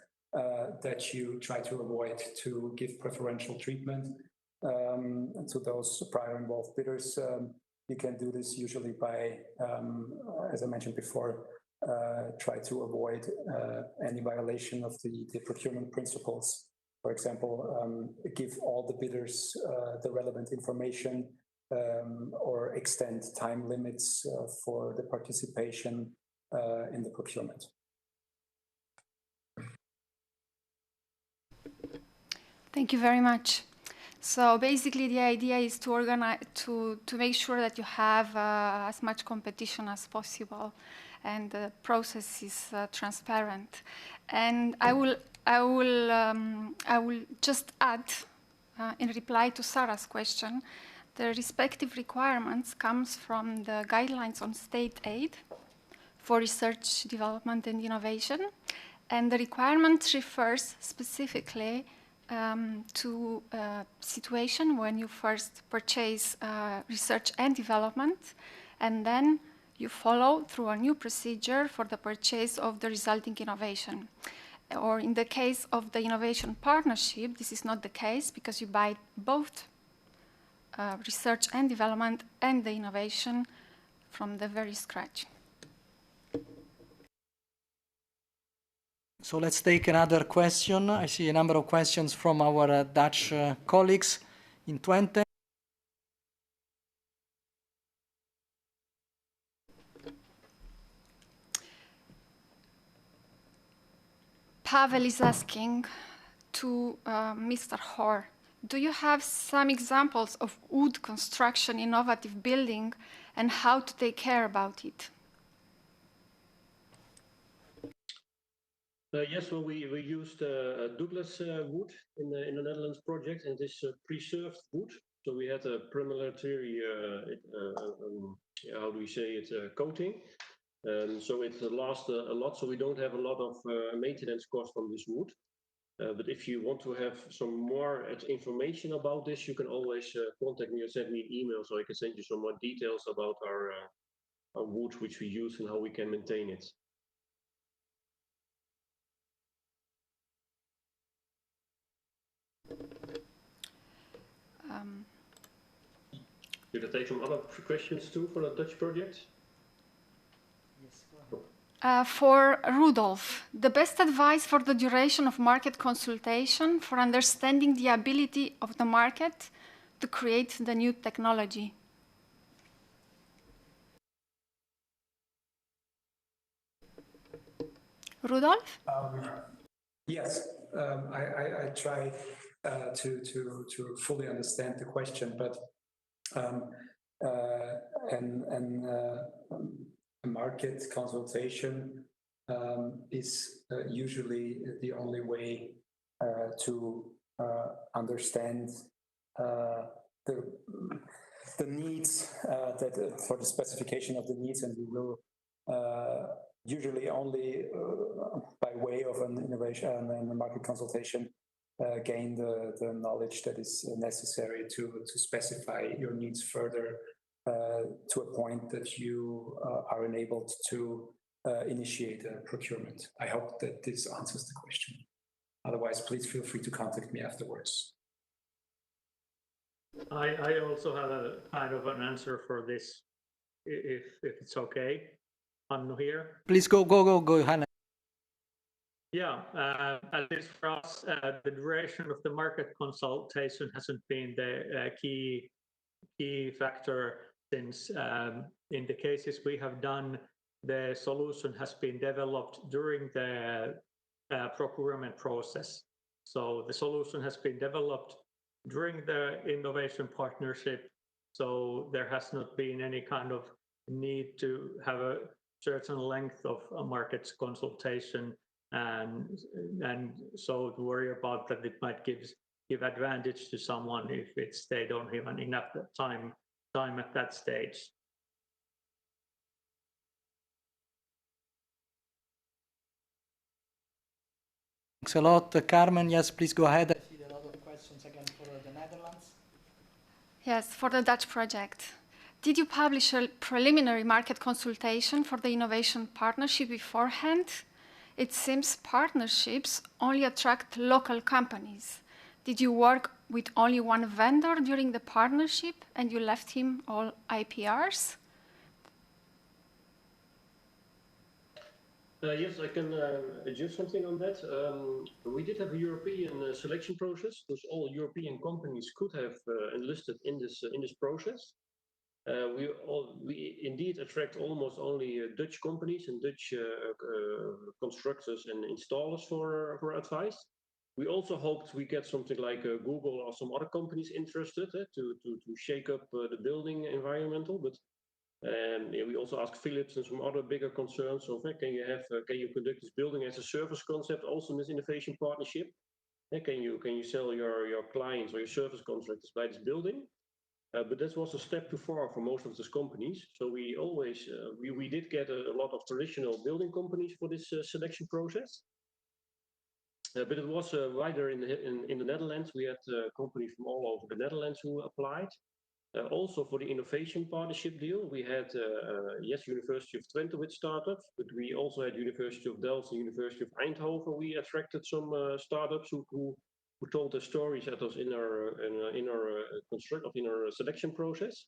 that you try to avoid, to give preferential treatment to those prior involved bidders. You can do this usually by, as I mentioned before, try to avoid any violation of the procurement principles. For example, give all the bidders the relevant information or extend time limits for the participation in the procurement. Thank you very much. So basically the idea is to organize, to make sure that you have as much competition as possible and the process is transparent. And I will just add, in reply to Sarah's question, the respective requirements comes from the guidelines on state aid for research, development and innovation. And the requirement refers specifically to a situation when you first purchase research and development, and then you follow through a new procedure for the purchase of the resulting innovation. Or in the case of the innovation partnership, this is not the case because you buy both research and development and the innovation from the very scratch. So let's take another question. I see a number of questions from our Dutch colleagues in Twente. Pavel is asking to Mr. Hoare, do you have some examples of wood construction innovative building and how to take care about it? Yes, well, we used Douglas wood in the Netherlands project, and this preserved wood. So we had a preliminary, how do we say it, coating. So it lasts a lot, so we don't have a lot of maintenance cost on this wood. But if you want to have some more information about this, you can always contact me or send me an email so I can send you some more details about our wood which we use and how we can maintain it. Did I take some other questions too for the Dutch project? For Rudolf, the best advice for the duration of market consultation for understanding the ability of the market to create the new technology. Rudolf? Yes, I try to fully understand the question, but a market consultation is usually the only way to understand the needs that for the specification of the needs, and we will usually only by way of an innovation and a market consultation gain the knowledge that is necessary to specify your needs further to a point that you are enabled to initiate a procurement. I hope that this answers the question. Otherwise, please feel free to contact me afterwards. I also have a kind of an answer for this, if it's okay. Hannu here. Please go, Hanna. Yeah, at least for us, the duration of the market consultation hasn't been the key factor, since in the cases we have done, the solution has been developed during the procurement process. So the solution has been developed during the innovation partnership. So there has not been any kind of need to have a certain length of a market consultation, and so to worry about that it might give advantage to someone if they don't have enough time at that stage. Thanks a lot, Carmen. Yes, please go ahead. I see there are a lot of questions again for the Netherlands. Yes, for the Dutch project. Did you publish a preliminary market consultation for the innovation partnership beforehand? It seems partnerships only attract local companies. Did you work with only one vendor during the partnership and you left him all IPRs? Yes, I can adjust something on that. We did have a European selection process, because all European companies could have enlisted in this process. We indeed attract almost only Dutch companies and Dutch constructors and installers for advice. We also hoped we get something like Google or some other companies interested to shake up the building environmental, but we also asked Philips and some other bigger concerns of can you conduct this building as a service concept also in this innovation partnership? Can you sell your clients or your service contractors by this building? But that was a step too far for most of these companies. So we always we did get a lot of traditional building companies for this selection process. But it was wider in the Netherlands. We had companies from all over the Netherlands who applied. Also for the innovation partnership deal, we had yes, University of Twente with startups, but we also had University of Delft and University of Eindhoven. We attracted some startups who told their stories at us in our selection process.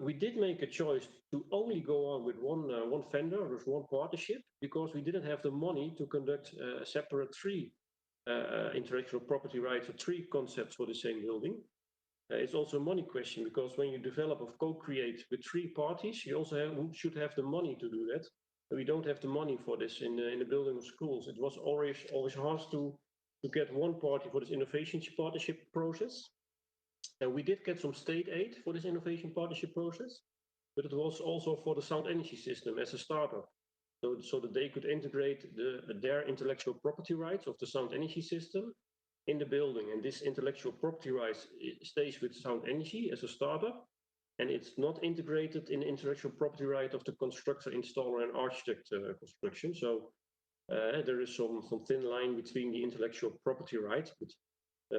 We did make a choice to only go on with one vendor, with one partnership, because we didn't have the money to conduct a separate 3 intellectual property rights or 3 concepts for the same building. It's also a money question, because when you develop or co-create with 3 parties, you also should have the money to do that. We don't have the money for this in the building of schools. It was always hard to get one party for this innovation partnership process. And we did get some state aid for this innovation partnership process, but it was also for the sound energy system as a startup, so that they could integrate their intellectual property rights of the sound energy system in the building. And this intellectual property rights stays with sound energy as a startup, and it's not integrated in the intellectual property right of the constructor, installer, and architect construction. So there is some thin line between the intellectual property rights, but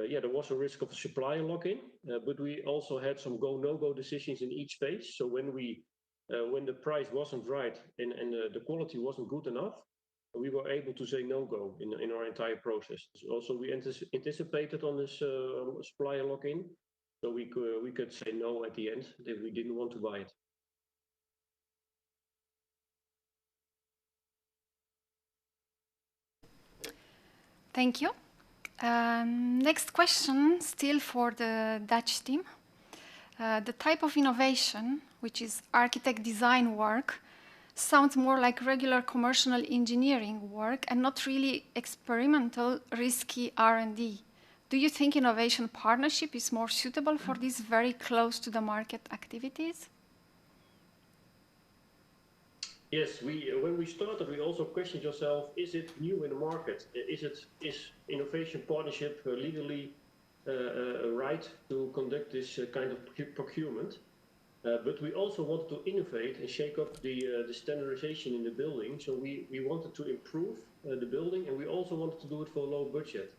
yeah, there was a risk of a supplier lock-in, but we also had some go-no-go decisions in each phase. So when the price wasn't right and the quality wasn't good enough, we were able to say no-go in our entire process. Also, we anticipated on this supplier lock-in. So we could say no at the end if we didn't want to buy it. Thank you. Next question, still for the Dutch team. The type of innovation, which is architect design work, sounds more like regular commercial engineering work and not really experimental, risky R&D. Do you think innovation partnership is more suitable for these very close to the market activities? Yes, when we started, we also questioned ourselves: is it new in the market? Is innovation partnership legally right to conduct this kind of procurement? But we also wanted to innovate and shake up the standardization in the building. So we wanted to improve the building, and we also wanted to do it for a low budget.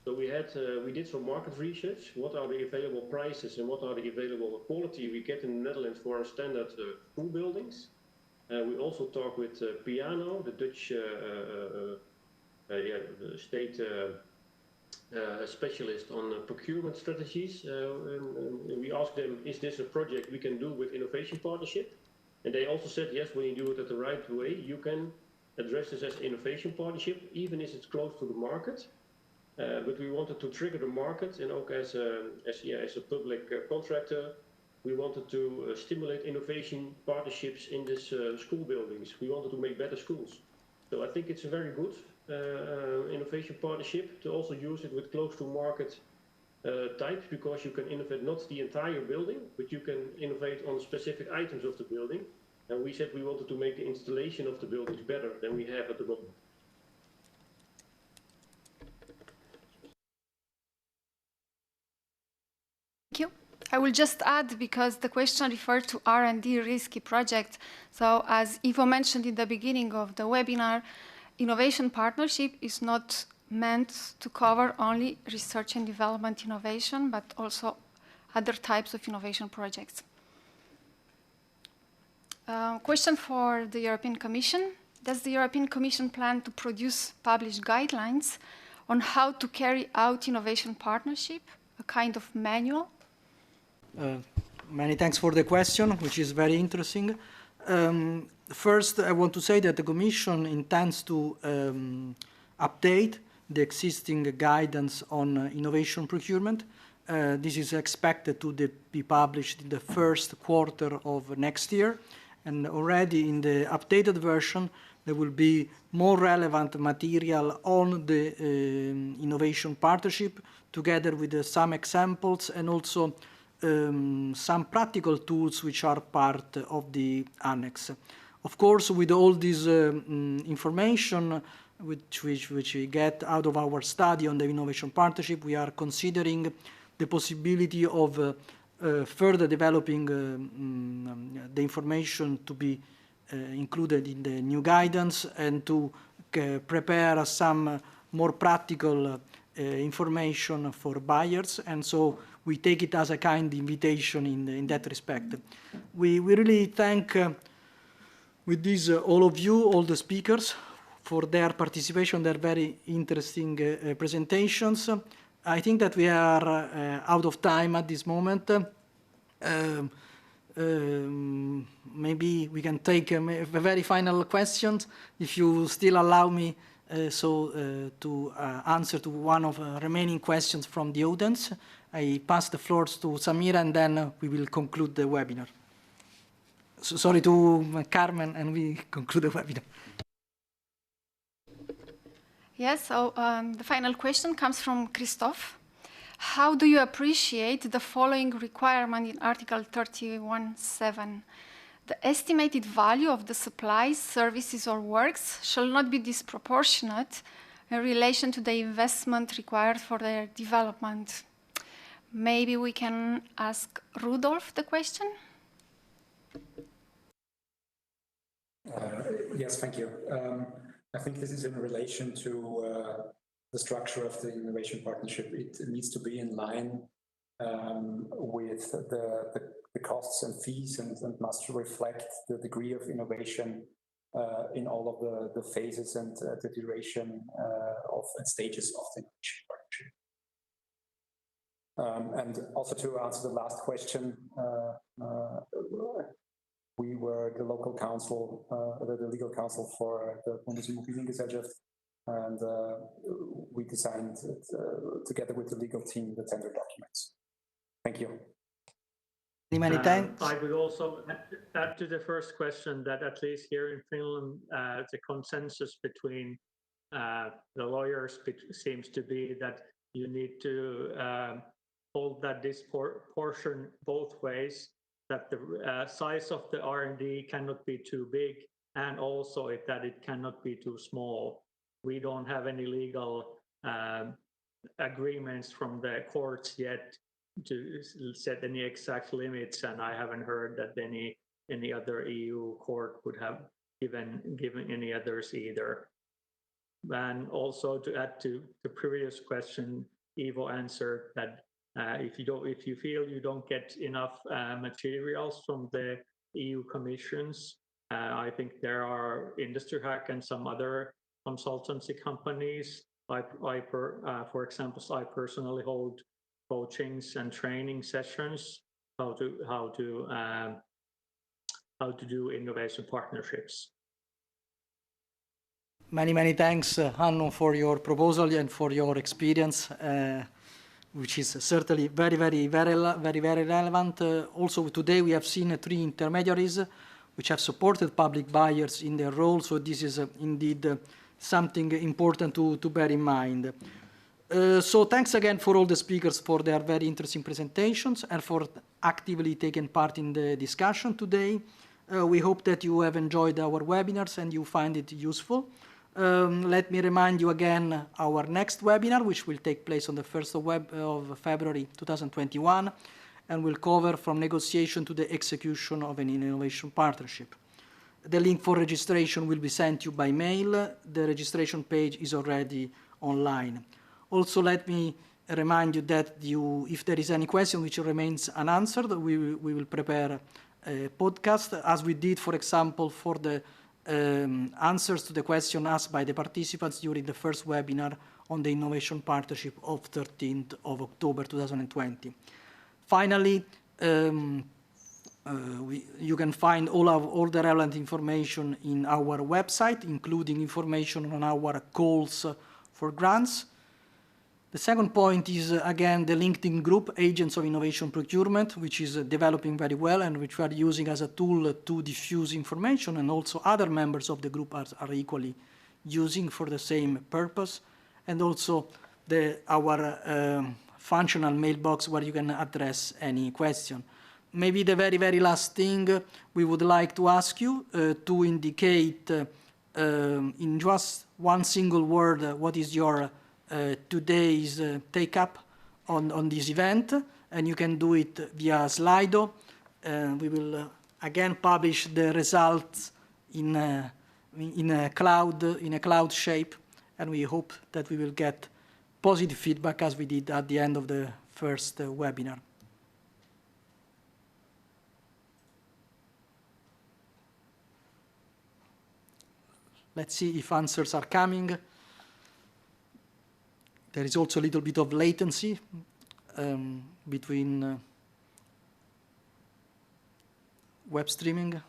So we did some market research. What are the available prices and what are the available quality we get in the Netherlands for our standard school buildings? We also talked with Piano, the Dutch state specialist on procurement strategies. We asked them, is this a project we can do with innovation partnership? And they also said, yes, when you do it at the right way, you can address this as innovation partnership, even if it's close to the market. But we wanted to trigger the market, and also as a public contractor, we wanted to stimulate innovation partnerships in this school buildings. We wanted to make better schools. So I think it's a very good innovation partnership to also use it with close to market types, because you can innovate not the entire building, but you can innovate on specific items of the building. And we said we wanted to make the installation of the buildings better than we have at the moment. Thank you. I will just add, because the question referred to R&D risky projects. So as Ivo mentioned in the beginning of the webinar, innovation partnership is not meant to cover only research and development innovation, but also other types of innovation projects. Question for the European Commission. Does the European Commission plan to publish guidelines on how to carry out innovation partnership, a kind of manual? Many thanks for the question, which is very interesting. First, I want to say that the Commission intends to update the existing guidance on innovation procurement. This is expected to be published in the first quarter of next year. And already in the updated version, there will be more relevant material on the innovation partnership, together with some examples and also some practical tools which are part of the annex. Of course, with all this information which we get out of our study on the innovation partnership, we are considering the possibility of further developing the information to be included in the new guidance, and to prepare some more practical information for buyers. And so we take it as a kind invitation in that respect. We really thank with this all of you, all the speakers, for their participation, their very interesting presentations. I think that we are out of time at this moment. Maybe we can take a very final question, if you still allow me to answer to one of the remaining questions from the audience. I pass the floors to Samira, and then we will conclude the webinar. So, sorry to Carmen, and we conclude the webinar. Yes, so the final question comes from Christophe. How do you appreciate the following requirement in Article 31.7? The estimated value of the supplies, services, or works shall not be disproportionate in relation to the investment required for their development. Maybe we can ask Rudolf the question? Yes, thank you. I think this is in relation to the structure of the innovation partnership. It needs to be in line with the costs and fees, and must reflect the degree of innovation in all of the phases and the duration of and stages of the innovation And also to answer the last question, we were the local counsel, the legal counsel for the Bundesimmobiliengesellschaft, and we designed together with the legal team the tender documents. Thank you. Many thanks. I would also add to the first question that at least here in Finland, the consensus between the lawyers seems to be that you need to hold that this portion both ways, that the size of the R&D cannot be too big, and also that it cannot be too small. We don't have any legal agreements from the courts yet to set any exact limits, and I haven't heard that any other EU court would have given any others either. And also to add to the previous question, Ivo answered that if you feel you don't get enough materials from the EU commissions, I think there are Industry Hack and some other consultancy companies. For example, I personally hold coachings and training sessions how to do innovation partnerships. Many thanks, Hannu, for your proposal and for your experience, which is certainly very relevant. Also, today we have seen 3 intermediaries which have supported public buyers in their role, so this is indeed something important to bear in mind. So thanks again for all the speakers for their very interesting presentations and for actively taking part in the discussion today. We hope that you have enjoyed our webinars and you find it useful. Let me remind you again our next webinar, which will take place on the 1st of February 2021, and will cover from negotiation to the execution of an innovation partnership. The link for registration will be sent you by mail. The registration page is already online. Also, let me remind you that if there is any question which remains unanswered, we will prepare a podcast, as we did, for example, for the answers to the question asked by the participants during the first webinar on the Innovation Partnership of 13th of October 2020. Finally, you can find all the relevant information in our website, including information on our calls for grants. The second point is, again, the LinkedIn group, Agents of Innovation Procurement, which is developing very well and which we are using as a tool to diffuse information, and also other members of the group are equally using for the same purpose. And also our functional mailbox where you can address any question. Maybe the very last thing we would like to ask you to indicate in just one single word what is your today's take-up on this event, and you can do it via Slido. We will again publish the results in a cloud shape, and we hope that we will get positive feedback as we did at the end of the first webinar. Let's see if answers are coming. There is also a little bit of latency between web streaming.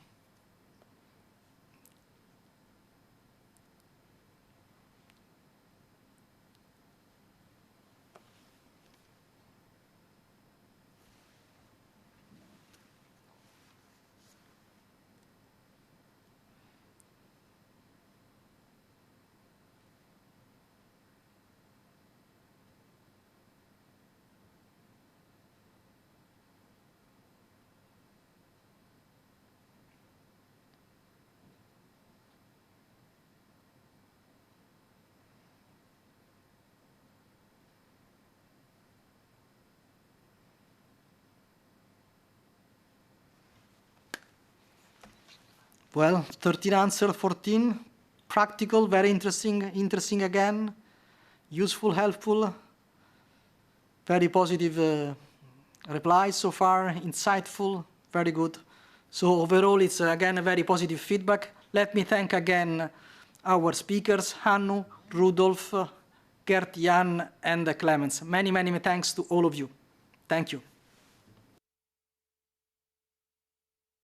Well, 13 answer, 14, practical, very interesting again, useful, helpful, very positive replies so far, insightful, very good. So overall, it's again a very positive feedback. Let me thank again our speakers, Hannu, Rudolf, Gert, Jan, and Clemens. Many thanks to all of you. Thank you.